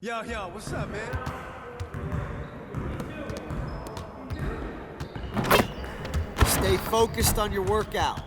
Yo, what's up, man? Stay focused on your workout.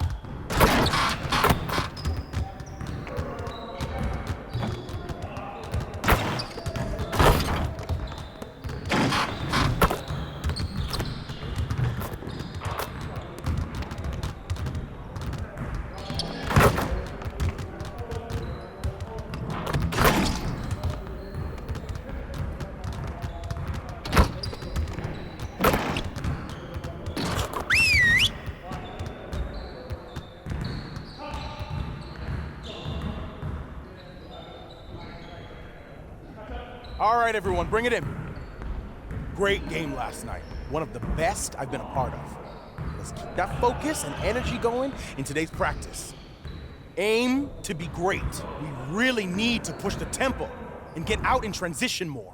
All right, everyone, bring it in. Great game last night. One of the best I've been a part of. Let's keep that focus and energy going in today's practice. Aim to be great. We really need to push the tempo and get out in transition more.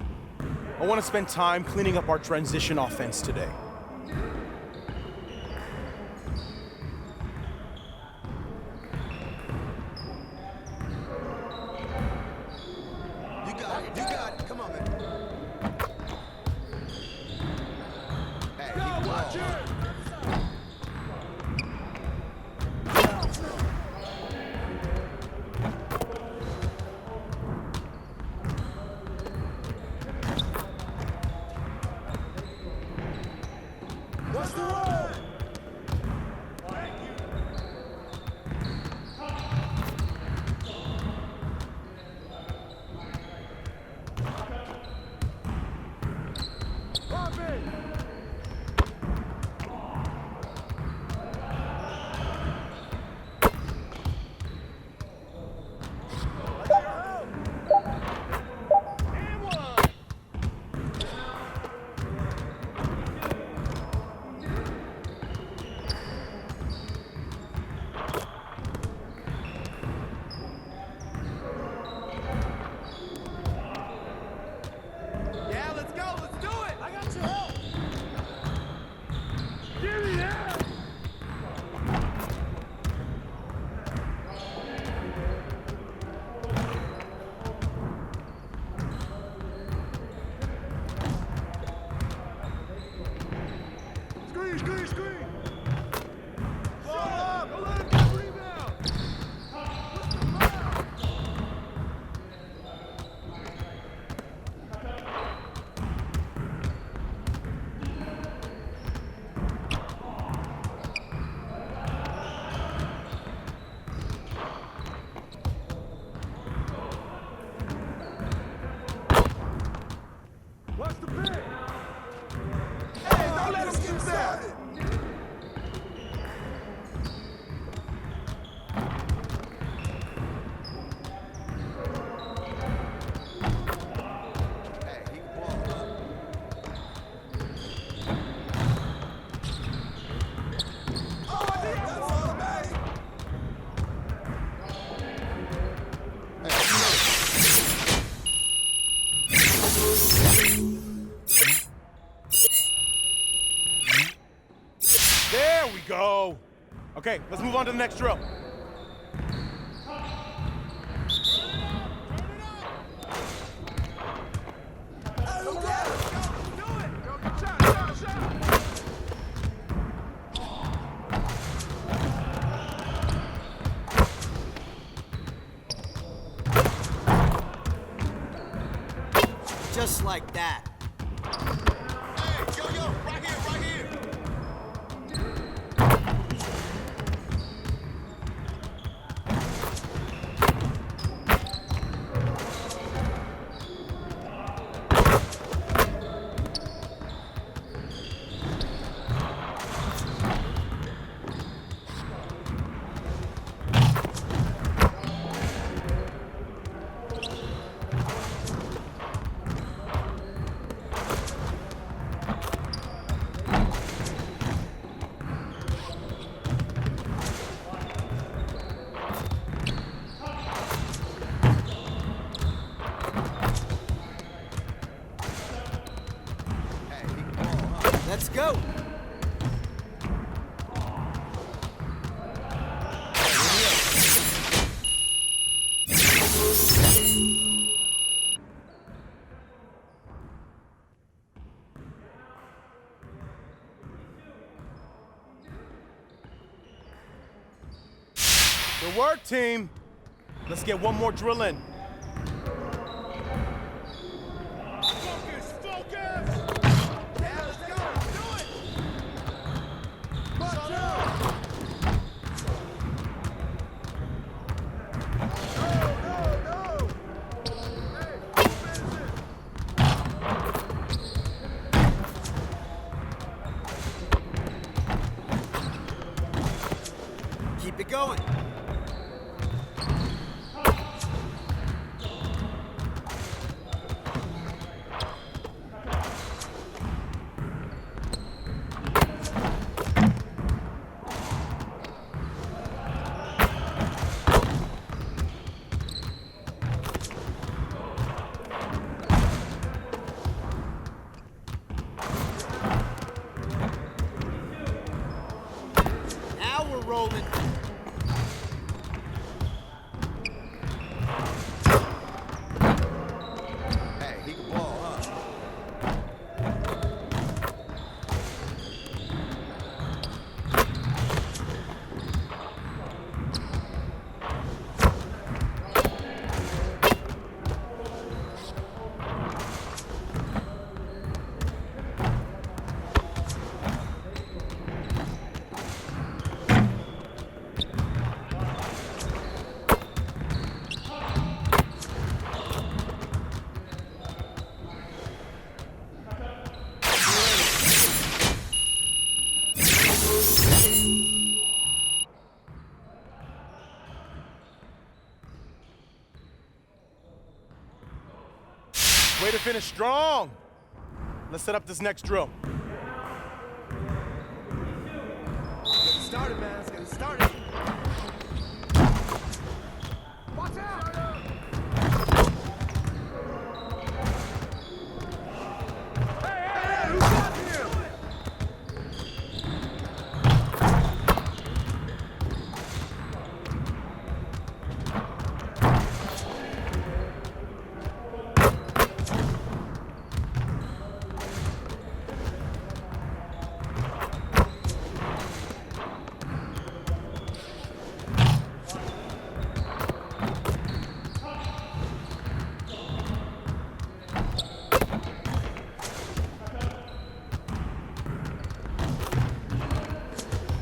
I want to spend time cleaning up our transition offense today. You got it. Come on, man. Hey, Go, watch it! What's the roll? Pop it! And one! Yeah, let's go. Let's do it. I got your help! Give me that! Screen, screen, screen! Ball up! Don't let him get a rebound! What's the foul? What's the pick? Hey, don't let us get started. Hey, he can ball up. Oh, that's all, man. There we go. Okay, let's move on to the next drill. Who got it? Do it! Go, get shot! Just like that. Hey, yo, right here, right here. Hey, he can ball up. Let's go. Good work, team. Let's get one more drill in. Focus! Focus! Yeah, let's go! Do it! March out! No! No! Hey, who finishes it? Keep it going. Now we're rolling. Hey, he can ball, huh? Way to finish strong. Let's set up this next drill. Get it started, man. Let's get it started. Watch out! Hey, who's got him?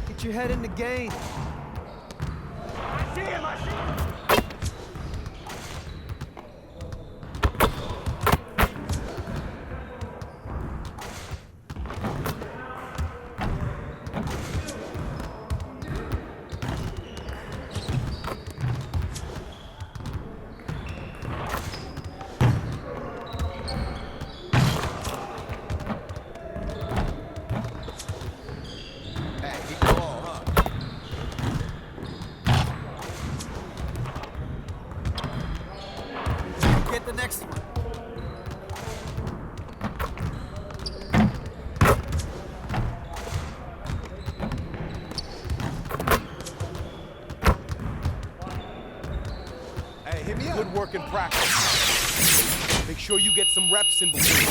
Get your head in the game. I see him! I see him! Hey, he can ball, huh? Get the next one. Hey, hit me up. Good work in practice. Make sure you get some reps in between.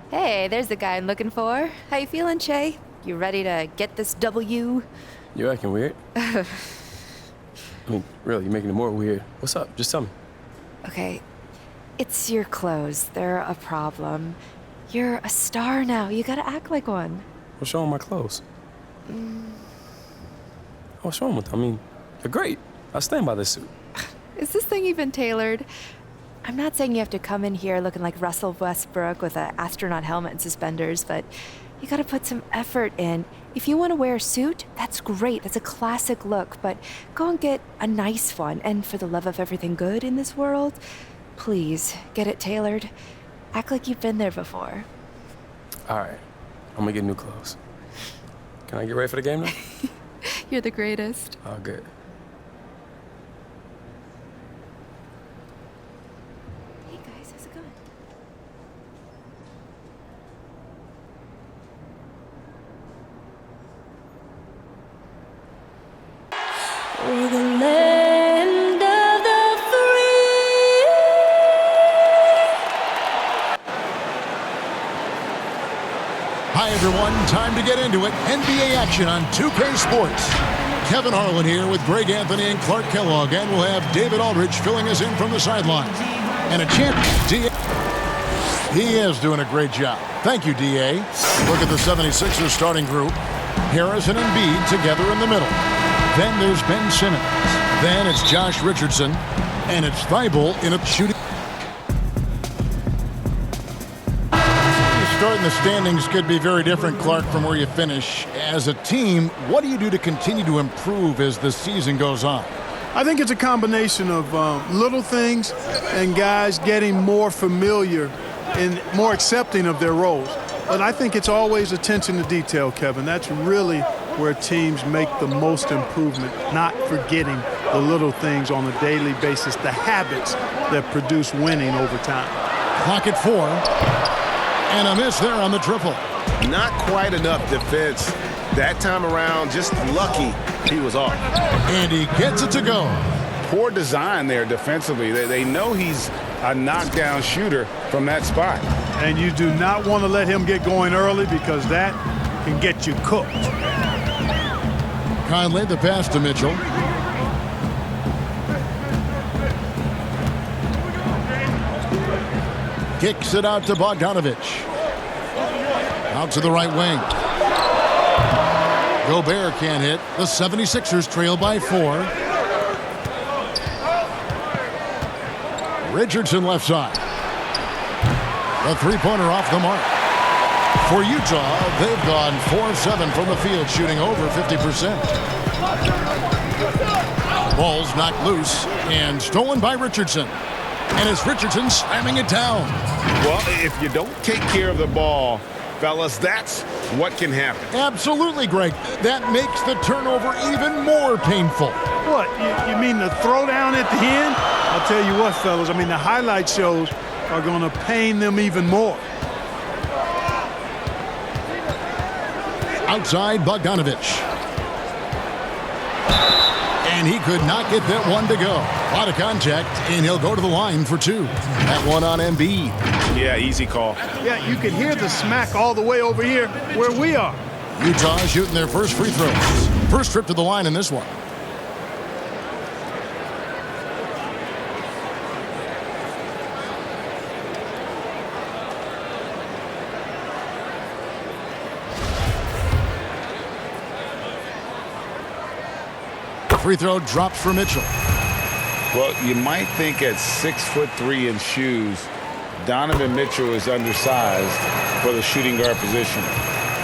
Hey, there's the guy I'm looking for. How you feeling, Che? You ready to get this W? You acting weird? I mean, really, you're making it more weird. What's up? Just tell me. Okay, it's your clothes. They're a problem. You're a star now. You gotta act like one. What's wrong with my clothes? What's wrong with them? I mean, they're great. I stand by this suit. Is this thing even tailored? I'm not saying you have to come in here looking like Russell Westbrook with an astronaut helmet and suspenders, but you gotta put some effort in. If you want to wear a suit, that's great. That's a classic look, but go and get a nice one. And for the love of everything good in this world, please get it tailored. Act like you've been there before. All right, I'm gonna get new clothes. Can I get ready for the game now? You're the greatest. Oh, good. Hey guys, how's it going? We're the land of the free. Hi, everyone. Time to get into it. NBA action on 2K Sports. Kevin Harlan here with Greg Anthony and Clark Kellogg, and we'll have David Aldridge filling us in from the sideline. And a champion, D.A. He is doing a great job. Thank you, D.A. Look at the 76ers starting group. Harrison and Embiid together in the middle. Then there's Ben Simmons. Then it's Josh Richardson. And it's Thibault in a shooting. Starting the standings could be very different, Clark, from where you finish. As a team, what do you do to continue to improve as the season goes on? I think it's a combination of little things and guys getting more familiar and more accepting of their roles. But I think it's always attention to detail, Kevin. That's really where teams make the most improvement, not forgetting the little things on a daily basis, the habits that produce winning over time. Clock at 4. And a miss there on the triple. Not quite enough defense that time around. Just lucky he was off. And he gets it to go. Poor design there defensively. They know he's a knockdown shooter from that spot. And you do not want to let him get going early because that can get you cooked. Conley, the pass to Mitchell. Kicks it out to Bogdanovich. Out to the right wing. Gobert can't hit. The 76ers trail by 4. Richardson left side. The three-pointer off the mark. For Utah, they've gone 4 of 7 from the field, shooting over 50%. Ball's knocked loose and stolen by Richardson. And it's Richardson slamming it down. Well, if you don't take care of the ball, fellas, that's what can happen. Absolutely, Greg. That makes the turnover even more painful. What, you mean the throwdown at the end? I'll tell you what, fellas, I mean, the highlight shows are going to pain them even more. Outside, Bogdanovich. And he could not get that one to go. A lot of contact, and he'll go to the line for 2. That one on Embiid. Yeah, easy call. Yeah, you can hear the smack all the way over here where we are. Utah shooting their first free throws. First trip to the line in this one. Free throw drops for Mitchell. Well, you might think at 6'3" in shoes, Donovan Mitchell is undersized for the shooting guard position.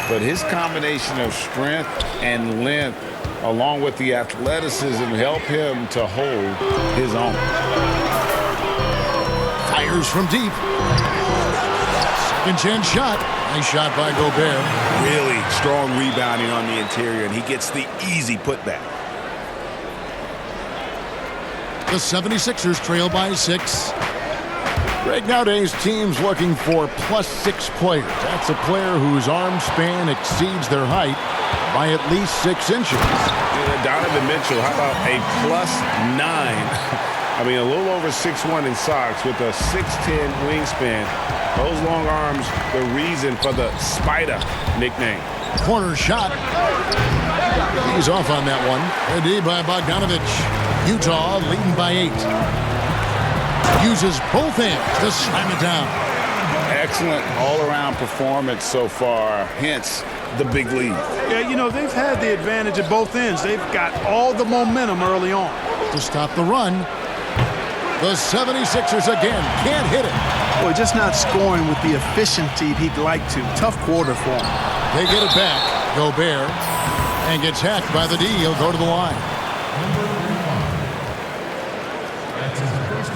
But his combination of strength and length, along with the athleticism, help him to hold his own. Fires from deep. Second chance shot. Nice shot by Gobert. Really strong rebounding on the interior, and he gets the easy putback. The 76ers trail by 6. Greg, nowadays teams looking for +6 players. That's a player whose arm span exceeds their height by at least 6 inches. Donovan Mitchell, how about a +9? I mean, a little over 6'1" in socks with a 6'10" wingspan. Those long arms, the reason for the Spider nickname. Corner shot. He's off on that one. A D by Bogdanovich. Utah leading by 8. Uses both hands to slam it down. Excellent all-around performance so far, hence the big lead. Yeah, you know, they've had the advantage at both ends. They've got all the momentum early on. To stop the run, the 76ers again can't hit it. Boy, just not scoring with the efficiency he'd like to. Tough quarter for him. They get it back. Gobert. And gets hacked by the D. He'll go to the line.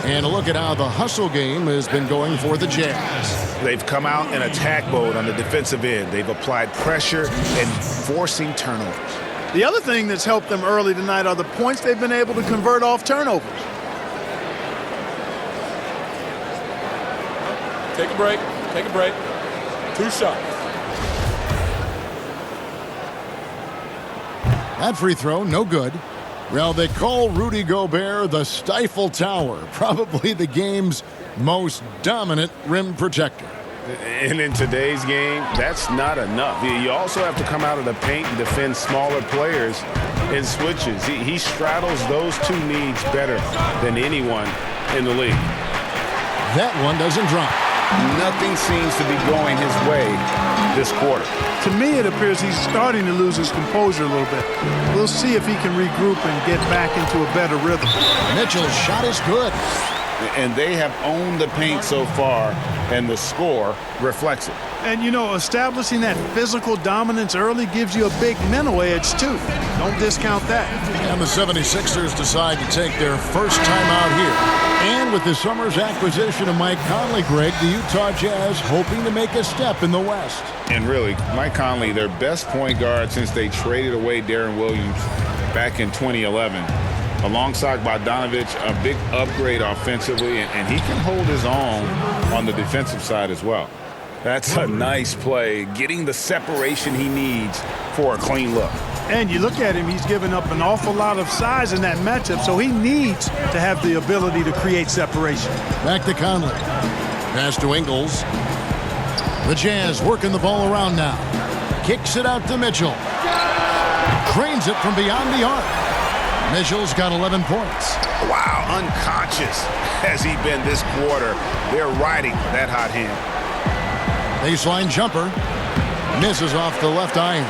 And a look at how the hustle game has been going for the Jazz. They've come out in attack mode on the defensive end. They've applied pressure and forcing turnovers. The other thing that's helped them early tonight are the points they've been able to convert off turnovers. Take a break. Take a break. 2 shots. That free throw, no good. Well, they call Rudy Gobert the Stifle Tower, probably the game's most dominant rim protector. And in today's game, that's not enough. You also have to come out of the paint and defend smaller players in switches. He straddles those two needs better than anyone in the league. That one doesn't drop. Nothing seems to be going his way this quarter. To me, it appears he's starting to lose his composure a little bit. We'll see if he can regroup and get back into a better rhythm. Mitchell's shot is good. And they have owned the paint so far, and the score reflects it. And, you know, establishing that physical dominance early gives you a big mental edge, too. Don't discount that. And the 76ers decide to take their first time out here. And with the summer's acquisition of Mike Conley, Greg, the Utah Jazz hoping to make a step in the West. And really, Mike Conley, their best point guard since they traded away Darren Williams back in 2011. Alongside Bogdanovich, a big upgrade offensively, and he can hold his own on the defensive side as well. That's a nice play, getting the separation he needs for a clean look. And you look at him, he's given up an awful lot of size in that matchup, so he needs to have the ability to create separation. Back to Conley. Pass to Ingles. The Jazz working the ball around now. Kicks it out to Mitchell. Drains it from beyond the arc. Mitchell's got 11 points. Wow, unconscious has he been this quarter. They're riding that hot hand. Baseline jumper. Misses off the left iron.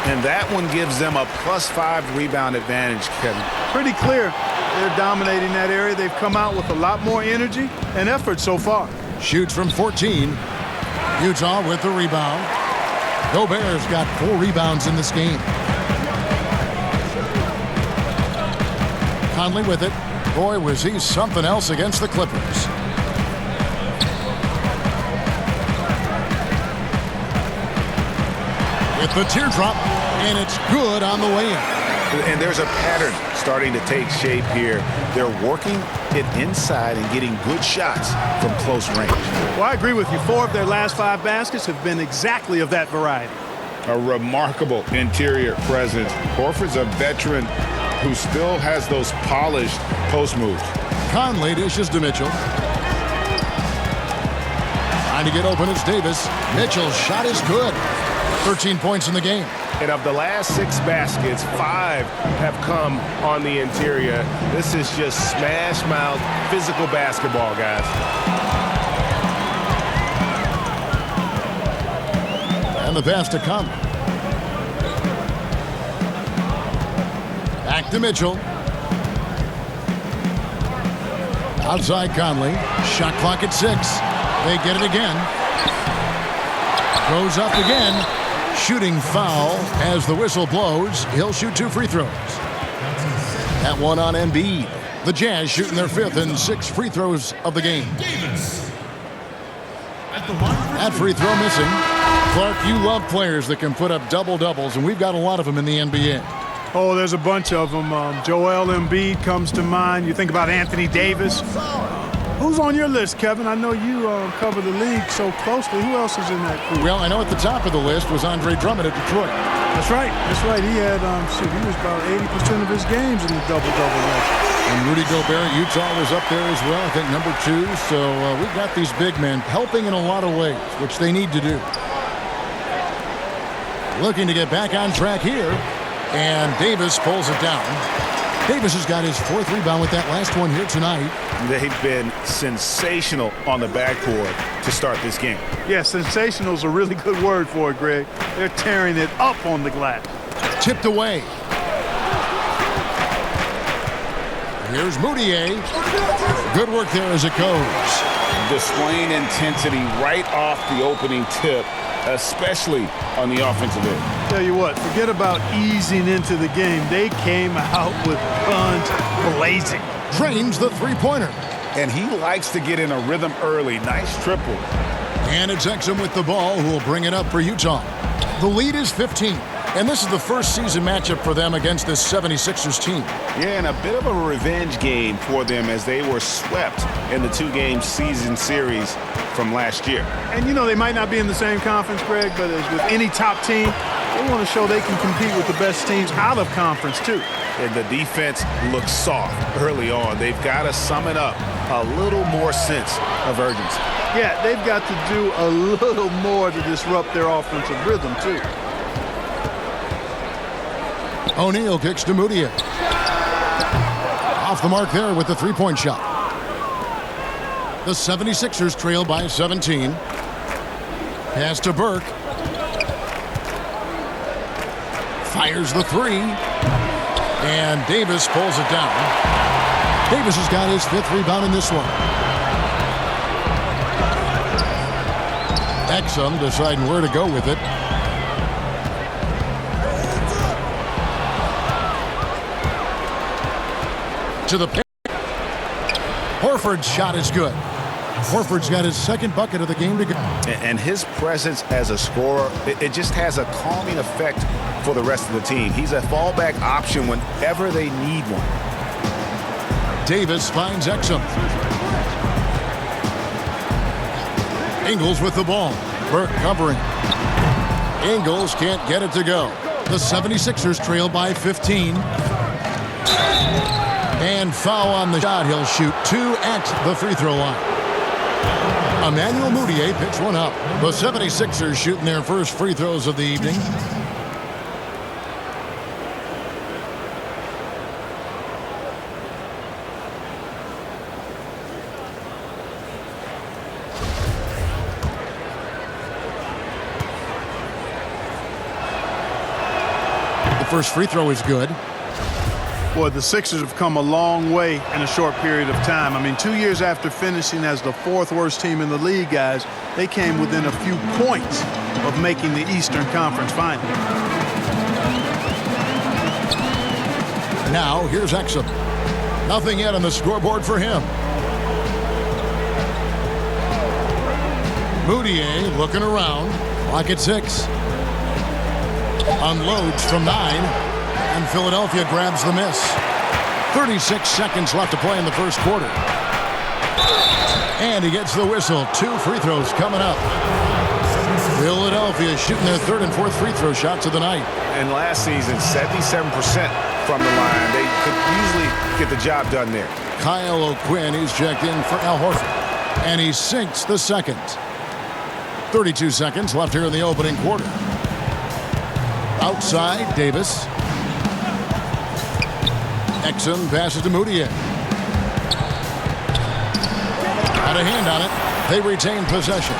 And that one gives them a +5 rebound advantage, Kevin. Pretty clear. They're dominating that area. They've come out with a lot more energy and effort so far. Shoots from 14. Utah with the rebound. Gobert's got 4 rebounds in this game. Conley with it. Boy, was he something else against the Clippers. With the teardrop, and it's good on the way in. And there's a pattern starting to take shape here. They're working it inside and getting good shots from close range. Well, I agree with you. 4 of their last 5 baskets have been exactly of that variety. A remarkable interior presence. Horford's a veteran who still has those polished post moves. Conley dishes to Mitchell. Trying to get open, it's Davis. Mitchell's shot is good. 13 points in the game. And of the last 6 baskets, 5 have come on the interior. This is just smash mouth physical basketball, guys. And the pass to Conley. Back to Mitchell. Outside Conley. Shot clock at 6. They get it again. Goes up again. Shooting foul as the whistle blows. He'll shoot 2 free throws. That one on Embiid. The Jazz shooting their 5th and 6th free throws of the game. That free throw missing. Clark, you love players that can put up double-doubles, and we've got a lot of them in the NBA. Oh, there's a bunch of them. Joel Embiid comes to mind. You think about Anthony Davis. Who's on your list, Kevin? I know you cover the league so closely. Who else is in that group? Well, I know at the top of the list was Andre Drummond at Detroit. That's right. That's right. He had, he was about 80% of his games in the double-double range. And Rudy Gobert, Utah was up there as well, I think number 2. So we've got these big men helping in a lot of ways, which they need to do. Looking to get back on track here. And Davis pulls it down. Davis has got his 4th rebound with that last one here tonight. They've been sensational on the backboard to start this game. Yeah, sensational is a really good word for it, Greg. They're tearing it up on the glass. Tipped away. Here's Moutier. Good work there as it goes. Displaying intensity right off the opening tip, especially on the offensive end. Tell you what, forget about easing into the game. They came out with guns blazing. Drains the three-pointer. And he likes to get in a rhythm early. Nice triple. And it's Exum with the ball, who will bring it up for Utah. The lead is 15. And this is the first season matchup for them against this 76ers team. Yeah, and a bit of a revenge game for them as they were swept in the two-game season series from last year. And, you know, they might not be in the same conference, Greg, but as with any top team, they want to show they can compete with the best teams out of conference, too. And the defense looks soft early on. They've got to sum it up a little more sense of urgency. Yeah, they've got to do a little more to disrupt their offensive rhythm, too. O'Neal kicks to Moutier. Off the mark there with the three-point shot. The 76ers trail by 17. Pass to Burke. Fires the three. And Davis pulls it down. Davis has got his 5th rebound in this one. Exum deciding where to go with it. To the paint. Horford's shot is good. Horford's got his 2nd bucket of the game to go. And his presence as a scorer, it just has a calming effect for the rest of the team. He's a fallback option whenever they need one. Davis finds Exum. Ingles with the ball. Burke covering. Ingles can't get it to go. The 76ers trail by 15. And foul on the shot. He'll shoot 2 at the free throw line. Emmanuel Moutier picks one up. The 76ers shooting their first free throws of the evening. The first free throw is good. Boy, the Sixers have come a long way in a short period of time. I mean, 2 years after finishing as the 4th worst team in the league, guys, they came within a few points of making the Eastern Conference Final. Now, here's Exum. Nothing yet on the scoreboard for him. Moutier looking around. Clock at 6. Unloads from 9. And Philadelphia grabs the miss. 36 seconds left to play in the first quarter. And he gets the whistle. 2 free throws coming up. Philadelphia shooting their 3rd and 4th free throw shots of the night. And last season, 77% from the line. They could easily get the job done there. Kyle O'Quinn, he's checked in for Al Horford. And he sinks the second. 32 seconds left here in the opening quarter. Outside, Davis. Exum passes to Moutier. Got a hand on it. They retain possession.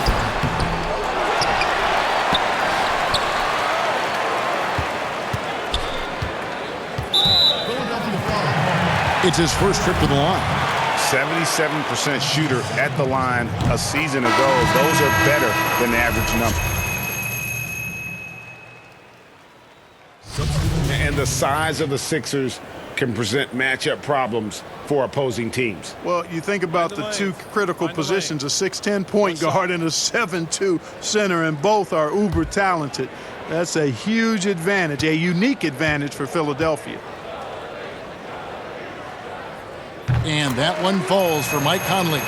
It's his first trip to the line. 77% shooter at the line a season ago. Those are better than the average number. And the size of the Sixers can present matchup problems for opposing teams. Well, you think about the 2 critical positions, a 6'10" point guard and a 7'2" center, and both are uber talented. That's a huge advantage, a unique advantage for Philadelphia. And that one falls for Mike Conley.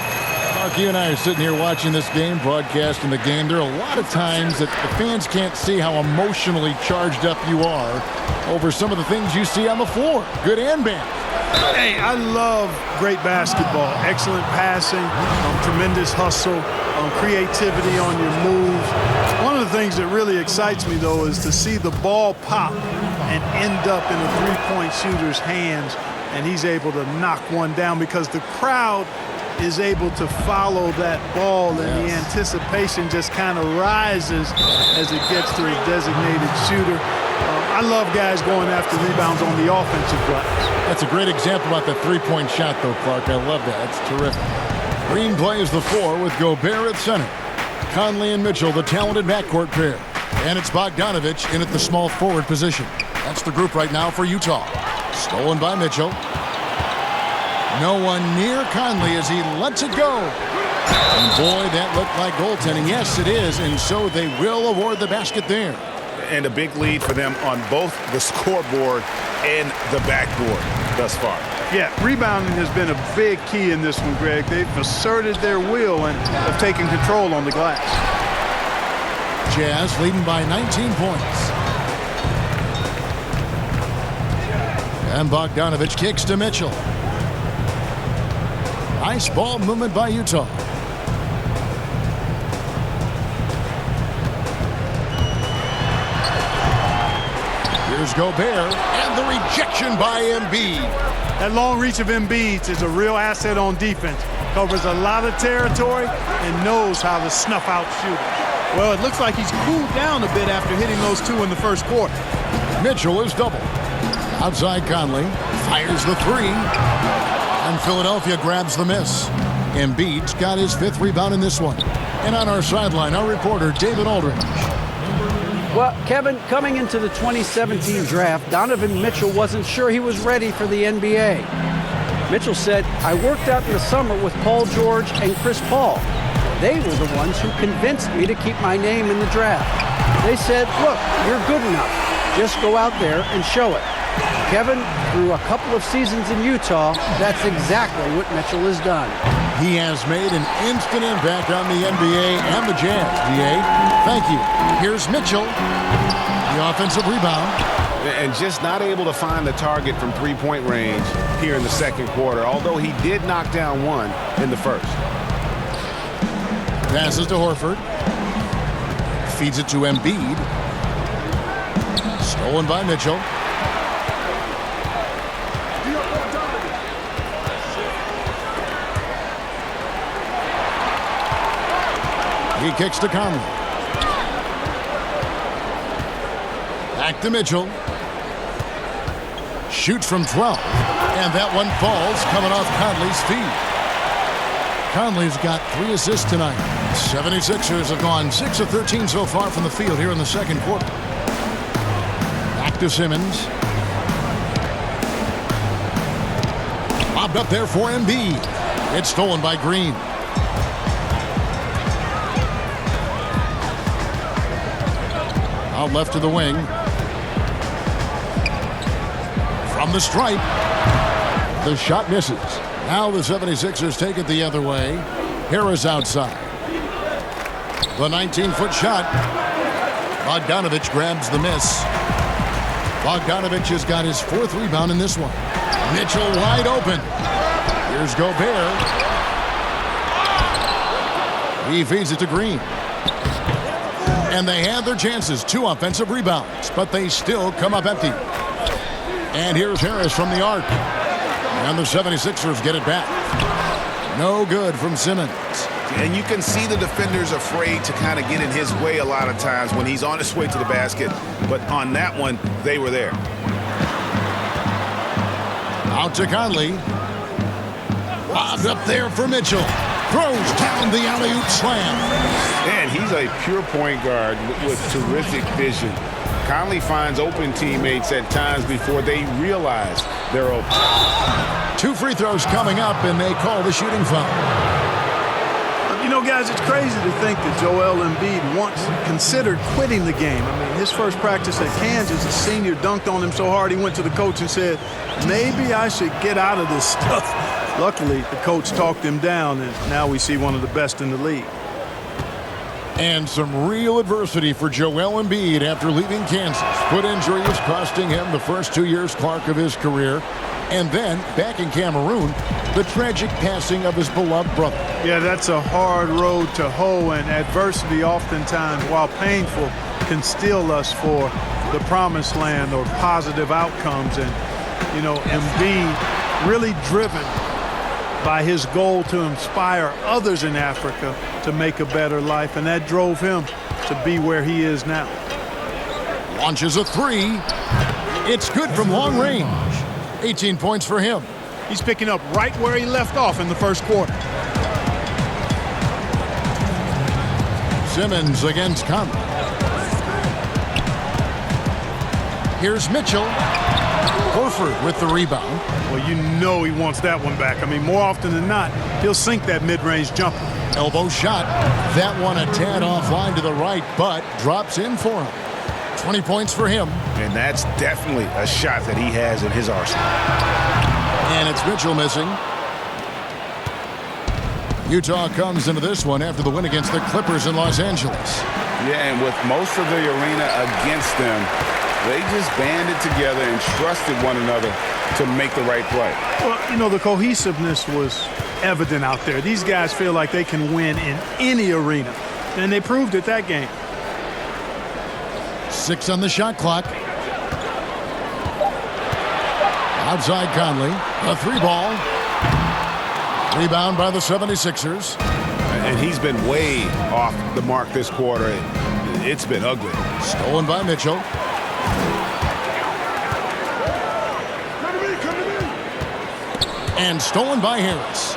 Mark, you and I are sitting here watching this game, broadcasting the game. There are a lot of times that the fans can't see how emotionally charged up you are over some of the things you see on the floor, good and bad. Hey, I love great basketball. Excellent passing, tremendous hustle, creativity on your moves. One of the things that really excites me, though, is to see the ball pop and end up in a three-point shooter's hands, and he's able to knock one down because the crowd is able to follow that ball, and the anticipation just kind of rises as it gets to the designated shooter. I love guys going after rebounds on the offensive glass. That's a great example about the three-point shot, though, Clark. I love that. That's terrific. Green plays the 4 with Gobert at center. Conley and Mitchell, the talented backcourt pair. And it's Bogdanovich in at the small forward position. That's the group right now for Utah. Stolen by Mitchell. No one near Conley as he lets it go. And boy, that looked like goaltending. Yes, it is, and so they will award the basket there. And a big lead for them on both the scoreboard and the backboard thus far. Yeah, rebounding has been a big key in this one, Greg. They've asserted their will and have taken control on the glass. Jazz leading by 19 points. And Bogdanovich kicks to Mitchell. Nice ball movement by Utah. Here's Gobert, and the rejection by Embiid. That long reach of Embiid is a real asset on defense. Covers a lot of territory and knows how to snuff out shooters. Well, it looks like he's cooled down a bit after hitting those two in the first quarter. Mitchell is double. Outside Conley, fires the three. And Philadelphia grabs the miss. Embiid's got his 5th rebound in this one. And on our sideline, our reporter, David Aldridge. Well, Kevin, coming into the 2017 draft, Donovan Mitchell wasn't sure he was ready for the NBA. Mitchell said, "I worked out in the summer with Paul George and Chris Paul. They were the ones who convinced me to keep my name in the draft. They said, look, you're good enough. Just go out there and show it." Kevin, through a couple of seasons in Utah, that's exactly what Mitchell has done. He has made an instant impact on the NBA and the Jazz, DA. Thank you. Here's Mitchell, the offensive rebound. And just not able to find the target from three-point range here in the second quarter, although he did knock down one in the first. Passes to Horford. Feeds it to Embiid. Stolen by Mitchell. He kicks to Conley. Back to Mitchell. Shoots from 12. And that one falls, coming off Conley's feet. Conley's got 3 assists tonight. 76ers have gone 6 of 13 so far from the field here in the second quarter. Back to Simmons. Lobbed up there for Embiid. It's stolen by Green. Out left to the wing. From the stripe. The shot misses. Now the 76ers take it the other way. Harris outside. The 19-foot shot. Bogdanovich grabs the miss. Bogdanovich has got his 4th rebound in this one. Mitchell wide open. Here's Gobert. He feeds it to Green. And they had their chances. 2 offensive rebounds, but they still come up empty. And here's Harris from the arc. And the 76ers get it back. No good from Simmons. And you can see the defenders afraid to kind of get in his way a lot of times when he's on his way to the basket. But on that one, they were there. Out to Conley. Lobbed up there for Mitchell. Throws down the alley-oop slam. And he's a pure point guard with terrific vision. Conley finds open teammates at times before they realize they're open. 2 free throws coming up, and they call the shooting foul. You know, guys, it's crazy to think that Joel Embiid once considered quitting the game. I mean, his first practice at Kansas, a senior dunked on him so hard he went to the coach and said, maybe I should get out of this stuff. Luckily, the coach talked him down, and now we see one of the best in the league. And some real adversity for Joel Embiid after leaving Kansas. Foot injuries costing him the first 2 years, Clark, of his career. And then, back in Cameroon, the tragic passing of his beloved brother. Yeah, that's a hard road to hoe, and adversity oftentimes, while painful, can steal us for the promised land or positive outcomes. And, you know, Embiid really driven by his goal to inspire others in Africa to make a better life, and that drove him to be where he is now. Launches a 3. It's good from long range. 18 points for him. He's picking up right where he left off in the first quarter. Simmons against Conley. Here's Mitchell. Horford with the rebound. Well, you know he wants that one back. I mean, more often than not, he'll sink that mid-range jumper. Elbow shot. That one a tad offline to the right, but drops in for him. 20 points for him. And that's definitely a shot that he has in his arsenal. And it's Mitchell missing. Utah comes into this one after the win against the Clippers in Los Angeles. Yeah, and with most of the arena against them, they just banded together and trusted one another to make the right play. Well, you know, the cohesiveness was evident out there. These guys feel like they can win in any arena, and they proved it that game. 6 on the shot clock. Outside Conley. A 3-ball. Rebound by the 76ers. And he's been way off the mark this quarter. It's been ugly. Stolen by Mitchell. And stolen by Harris.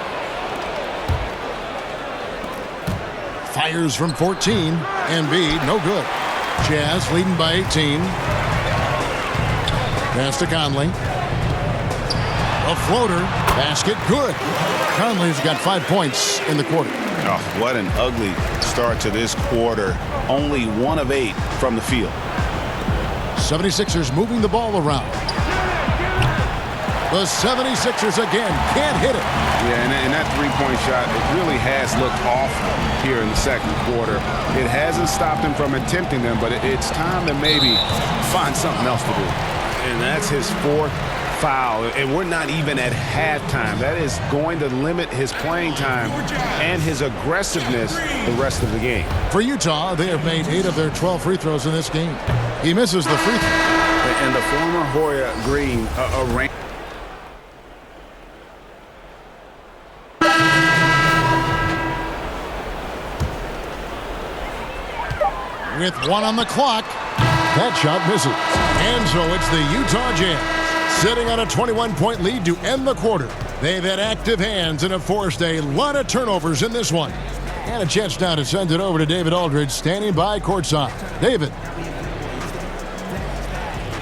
Fires from 14. Embiid, no good. Jazz leading by 18. Pass to Conley. A floater. Basket, good. Conley's got 5 points in the quarter. Oh, what an ugly start to this quarter. Only 1 of 8 from the field. 76ers moving the ball around. The 76ers again can't hit it. Yeah, and that three-point shot, it really has looked off here in the second quarter. It hasn't stopped him from attempting them, but it's time to maybe find something else to do. And that's his 4th foul, and we're not even at halftime. That is going to limit his playing time and his aggressiveness the rest of the game. For Utah, they have made 8 of their 12 free throws in this game. He misses the free throw. And the former Hoya Green arranged. With 1 on the clock, that shot misses. And so it's the Utah Jazz sitting on a 21-point lead to end the quarter. They've had active hands and have forced a lot of turnovers in this one. And a chance now to send it over to David Aldridge, standing by courtside. David.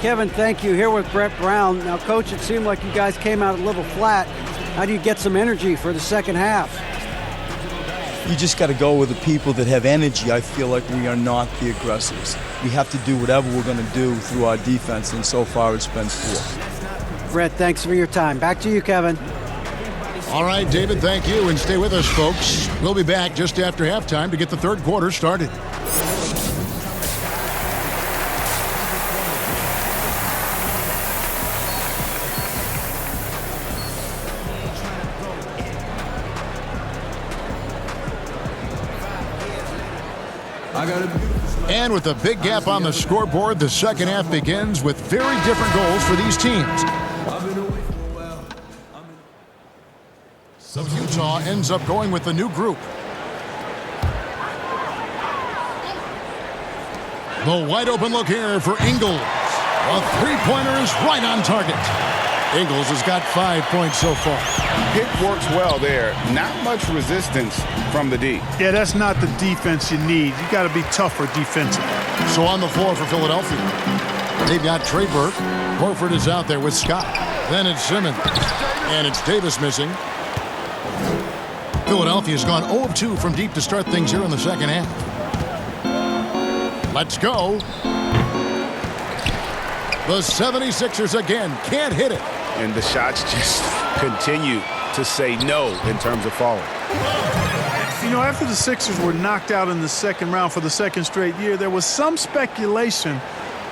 Kevin, thank you. Here with Brett Brown. Now, Coach, it seemed like you guys came out a little flat. How do you get some energy for the second half? You just got to go with the people that have energy. I feel like we are not the aggressors. We have to do whatever we're going to do through our defense, and so far it's been poor. Brett, thanks for your time. Back to you, Kevin. All right, David, thank you, and stay with us, folks. We'll be back just after halftime to get the third quarter started. And with a big gap on the scoreboard, the second half begins with very different goals for these teams. So Utah ends up going with the new group. The wide open look here for Ingles. A three-pointer is right on target. Ingles has got 5 points so far. Pick works well there. Not much resistance from the D. Yeah, that's not the defense you need. You got to be tougher defensively. So on the floor for Philadelphia, they've got Trey Burke. Horford is out there with Scott. Then it's Simmons. And it's Davis missing. Philadelphia's gone 0 of 2 from deep to start things here in the second half. Let's go. The 76ers again can't hit it. And the shots just continue to say no in terms of falling. You know, after the Sixers were knocked out in the second round for the second straight year, there was some speculation,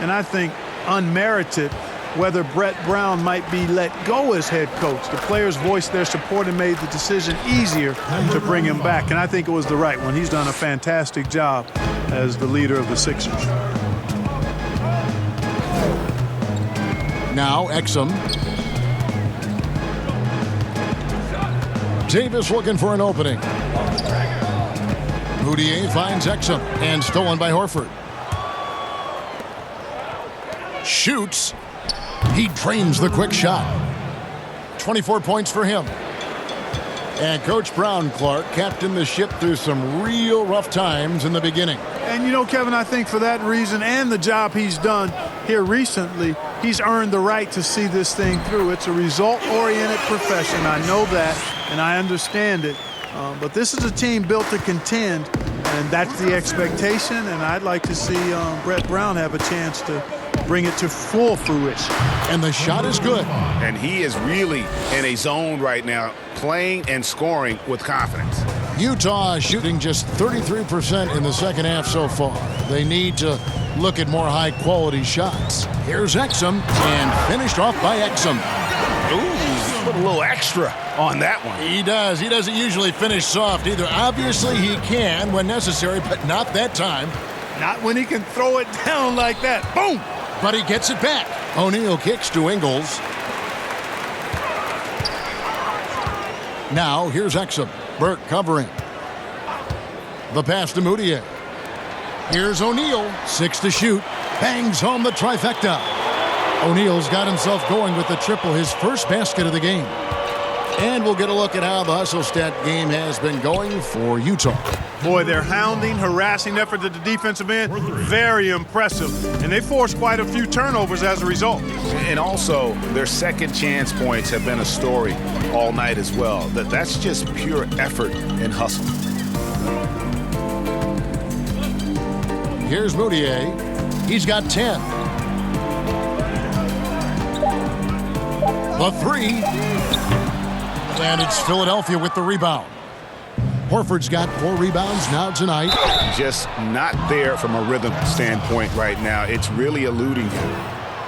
and I think unmerited, whether Brett Brown might be let go as head coach. The players voiced their support and made the decision easier to bring him back, and I think it was the right one. He's done a fantastic job as the leader of the Sixers. Now Exum. Davis looking for an opening. Moutier finds Exum and stolen by Horford. Shoots. He drains the quick shot. 24 points for him. And Coach Brown, Clark, captained the ship through some real rough times in the beginning. And, you know, Kevin, I think for that reason and the job he's done here recently, he's earned the right to see this thing through. It's a result-oriented profession. I know that, and I understand it. But this is a team built to contend, and that's the expectation. And I'd like to see Brett Brown have a chance to bring it to full fruition. And the shot is good. And he is really in a zone right now, playing and scoring with confidence. Utah is shooting just 33% in the second half so far. They need to look at more high-quality shots. Here's Exum, and finished off by Exum. Ooh, put a little extra on that one. He does. He doesn't usually finish soft either. Obviously, he can when necessary, but not that time. Not when he can throw it down like that. Boom! But he gets it back. O'Neal kicks to Ingles. Now, here's Exum. Burke covering. The pass to Moutier. Here's O'Neal. 6 to shoot. Bangs home the trifecta. O'Neal's got himself going with the triple, his first basket of the game. And we'll get a look at how the hustle stat game has been going for Utah. Boy, their hounding, harassing effort at the defensive end, very impressive. And they forced quite a few turnovers as a result. And also, their second chance points have been a story all night as well. That's just pure effort and hustle. Here's Moutier. He's got 10. The three. And it's Philadelphia with the rebound. Horford's got 4 rebounds now tonight. Just not there from a rhythm standpoint right now. It's really eluding him.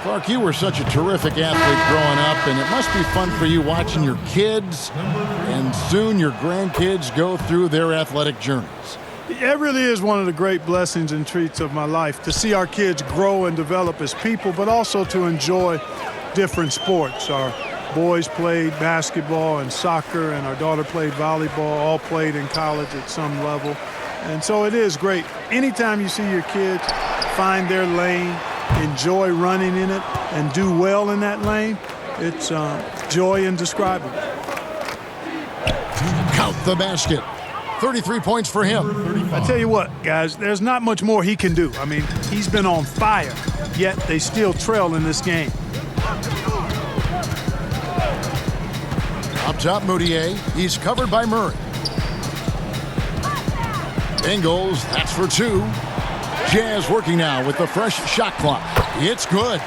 Clark, you were such a terrific athlete growing up, and it must be fun for you watching your kids and soon your grandkids go through their athletic journeys. It really is one of the great blessings and treats of my life to see our kids grow and develop as people, but also to enjoy different sports. Our boys played basketball and soccer, and our daughter played volleyball, all played in college at some level. And so it is great. Anytime you see your kids find their lane, enjoy running in it, and do well in that lane, it's joy indescribable. Count the basket. 33 points for him. I tell you what, guys, there's not much more he can do. I mean, he's been on fire, yet they still trail in this game. Up top, Moutier. He's covered by Murray. Ingles, that's for 2. Jazz working now with the fresh shot clock. It's good.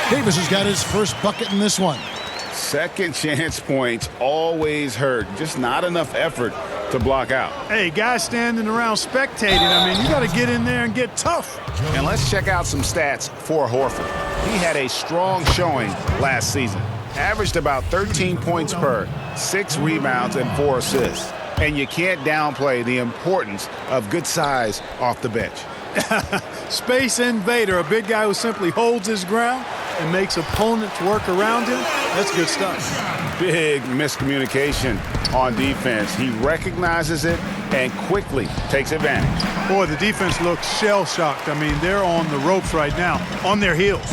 Davis has got his first bucket in this one. Second chance points always hurt. Just not enough effort to block out. Hey, guys standing around spectating, I mean, you got to get in there and get tough. And let's check out some stats for Horford. He had a strong showing last season. Averaged about 13 points per, 6 rebounds, and 4 assists. And you can't downplay the importance of good size off the bench. Space invader, a big guy who simply holds his ground and makes opponents work around him. That's good stuff. Big miscommunication on defense. He recognizes it and quickly takes advantage. Boy, the defense looks shell-shocked. I mean, they're on the ropes right now, on their heels.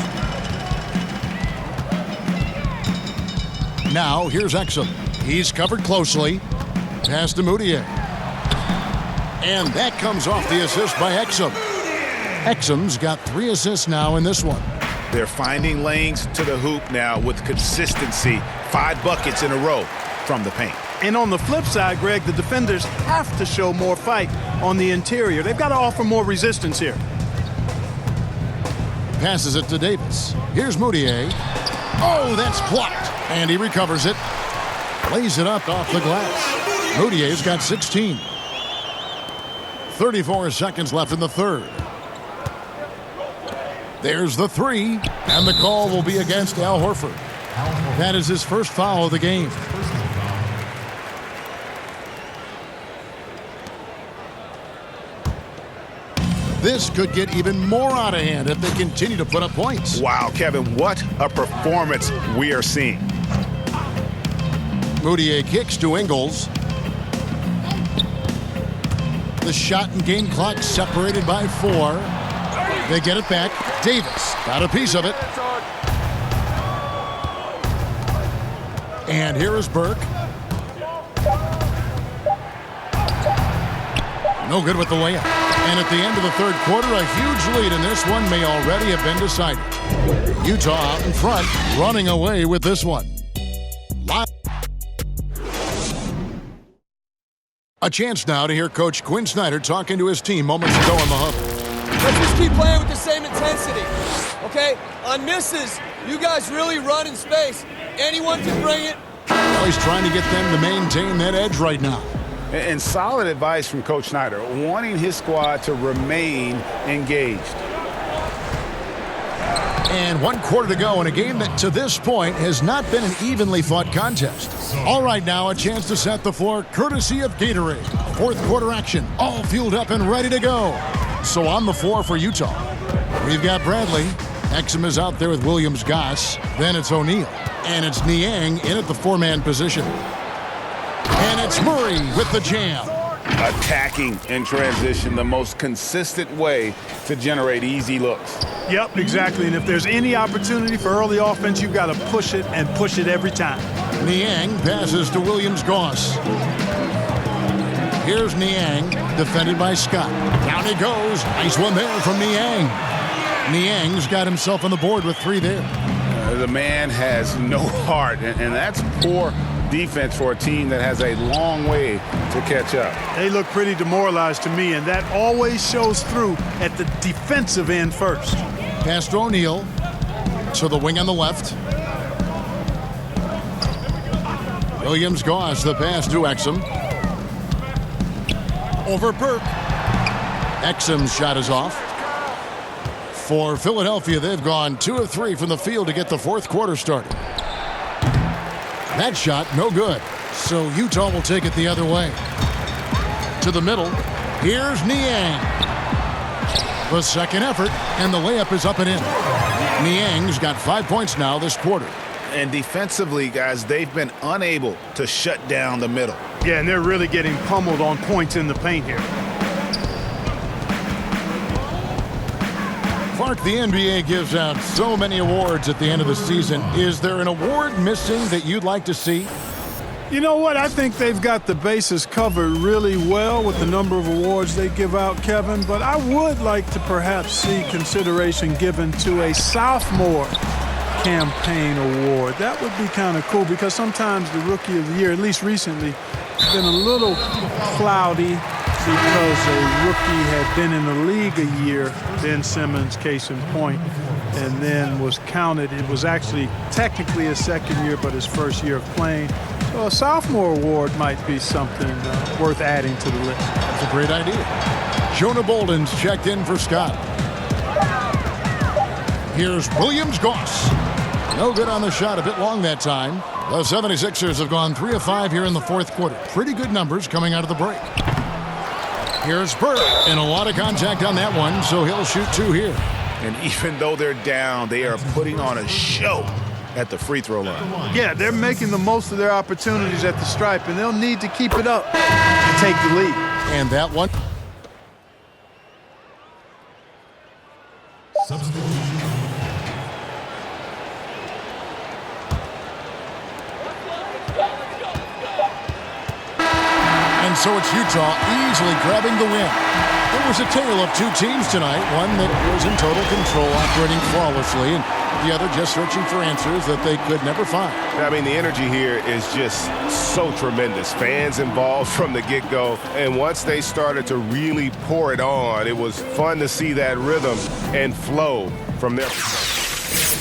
Now, here's Exum. He's covered closely. Pass to Moutier. And that comes off the assist by Exum. Exum's got 3 assists now in this one. They're finding lanes to the hoop now with consistency. 5 buckets in a row from the paint. And on the flip side, Greg, the defenders have to show more fight on the interior. They've got to offer more resistance here. Passes it to Davis. Here's Moutier. Oh, that's blocked. And he recovers it. Lays it up off the glass. Moutier's got 16. 34 seconds left in the third. There's the 3, and the call will be against Al Horford. That is his first foul of the game. This could get even more out of hand if they continue to put up points. Wow, Kevin, what a performance we are seeing. Moutier kicks to Ingles. The shot and game clock separated by 4. They get it back. Davis got a piece of it. And here is Burke. No good with the layup. And at the end of the third quarter, a huge lead in this one may already have been decided. Utah out in front, running away with this one. A chance now to hear Coach Quinn Snyder talking to his team moments ago in the huddle. Let's just keep playing with the same intensity, okay? On misses, you guys really run in space. Anyone can bring it. Well, he's trying to get them to maintain that edge right now. And solid advice from Coach Snyder, wanting his squad to remain engaged. And 1 quarter to go in a game that to this point has not been an evenly fought contest. All right, now a chance to set the floor courtesy of Gatorade. Fourth quarter action, all fueled up and ready to go. So on the floor for Utah, we've got Bradley. Exum is out there with Williams-Goss. Then it's O'Neal. And it's Niang in at the four-man position. And it's Murray with the jam. Attacking in transition, the most consistent way to generate easy looks. Yep, exactly. And if there's any opportunity for early offense, you've got to push it and push it every time. Niang passes to Williams-Goss. Here's Niang, defended by Scott. Down he goes. Nice one there from Niang. Niang's got himself on the board with 3 there. The man has no heart, and that's poor defense for a team that has a long way to catch up. They look pretty demoralized to me, and that always shows through at the defensive end first. Pass to O'Neal. To the wing on the left. Williams-Goss, the pass to Exum. Over Burke. Exum's shot is off. For Philadelphia, they've gone 2 of 3 from the field to get the fourth quarter started. That shot, no good. So Utah will take it the other way. To the middle. Here's Niang. The second effort, and the layup is up and in. Niang's got 5 points now this quarter. And defensively, guys, they've been unable to shut down the middle. Yeah, and they're really getting pummeled on points in the paint here. Clark, the NBA gives out so many awards at the end of the season. Is there an award missing that you'd like to see? You know what? I think they've got the bases covered really well with the number of awards they give out, Kevin. But I would like to perhaps see consideration given to a sophomore campaign award. That would be kind of cool because sometimes the rookie of the year, at least recently, has been a little cloudy because a rookie had been in the league a year, Ben Simmons, case in point, and then was counted. It was actually technically his second year, but his first year of playing. So a sophomore award might be something worth adding to the list. That's a great idea. Jonah Bolden's checked in for Scott. Here's Williams-Goss. No good on the shot, a bit long that time. The 76ers have gone 3 of 5 here in the fourth quarter. Pretty good numbers coming out of the break. Here's Burke, and a lot of contact on that one, so he'll shoot 2 here. And even though they're down, they are putting on a show at the free throw line. Yeah, they're making the most of their opportunities at the stripe, and they'll need to keep it up to take the lead. And that one. And so it's Utah easily grabbing the win. It was a tale of 2 teams tonight, one that was in total control, operating flawlessly, and the other just searching for answers that they could never find. I mean, the energy here is just so tremendous. Fans involved from the get-go, and once they started to really pour it on, it was fun to see that rhythm and flow from there.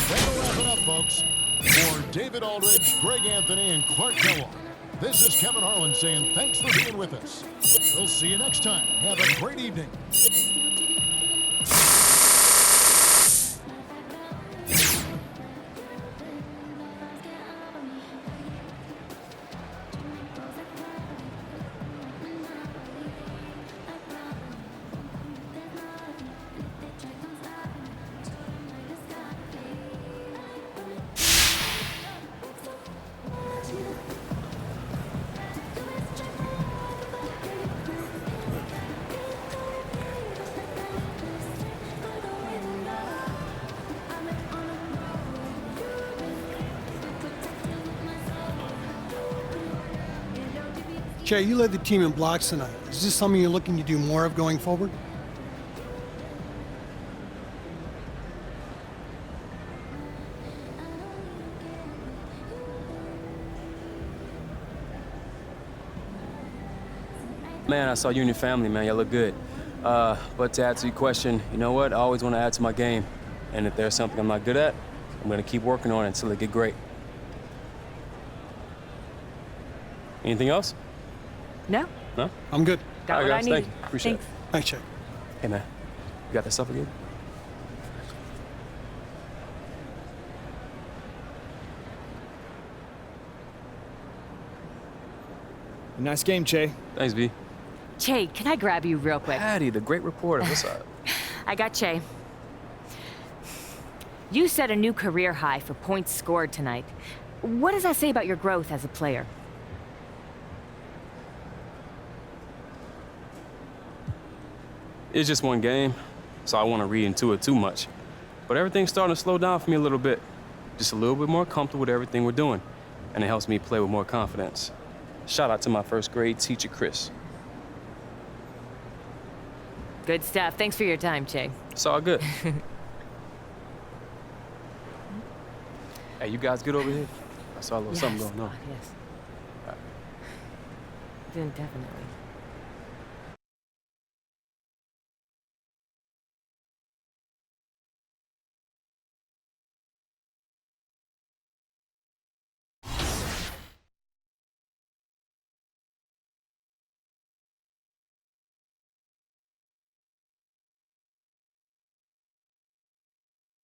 That'll wrap it up, folks. For David Aldridge, Greg Anthony, and Clark Kellogg, this is Kevin Harlan saying thanks for being with us. We'll see you next time. Have a great evening. Che, you led the team in blocks tonight. Is this something you're looking to do more of going forward? Man, I saw you and your family, man. Y'all look good. But to answer your question, you know what? I always want to add to my game. And if there's something I'm not good at, I'm going to keep working on it until it get great. Anything else? No. No? I'm good. Got All right, what I guys. needed. Thank you. Appreciate Thanks. it. Thanks, Che. Hey, man. You got that stuff again? Nice game, Che. Thanks, V. Che, can I grab you real quick? Patty, the great reporter. What's up? I got Che. You set a new career high for points scored tonight. What does that say about your growth as a player? It's just one game, so I want to read into it too much. But everything's starting to slow down for me a little bit. Just a little bit more comfortable with everything we're doing. And it helps me play with more confidence. Shout out to my first grade teacher, Chris. Good stuff. Thanks for your time, Che. It's all good. Hey, you guys good over here? I saw a little something going on. Yes. Then definitely.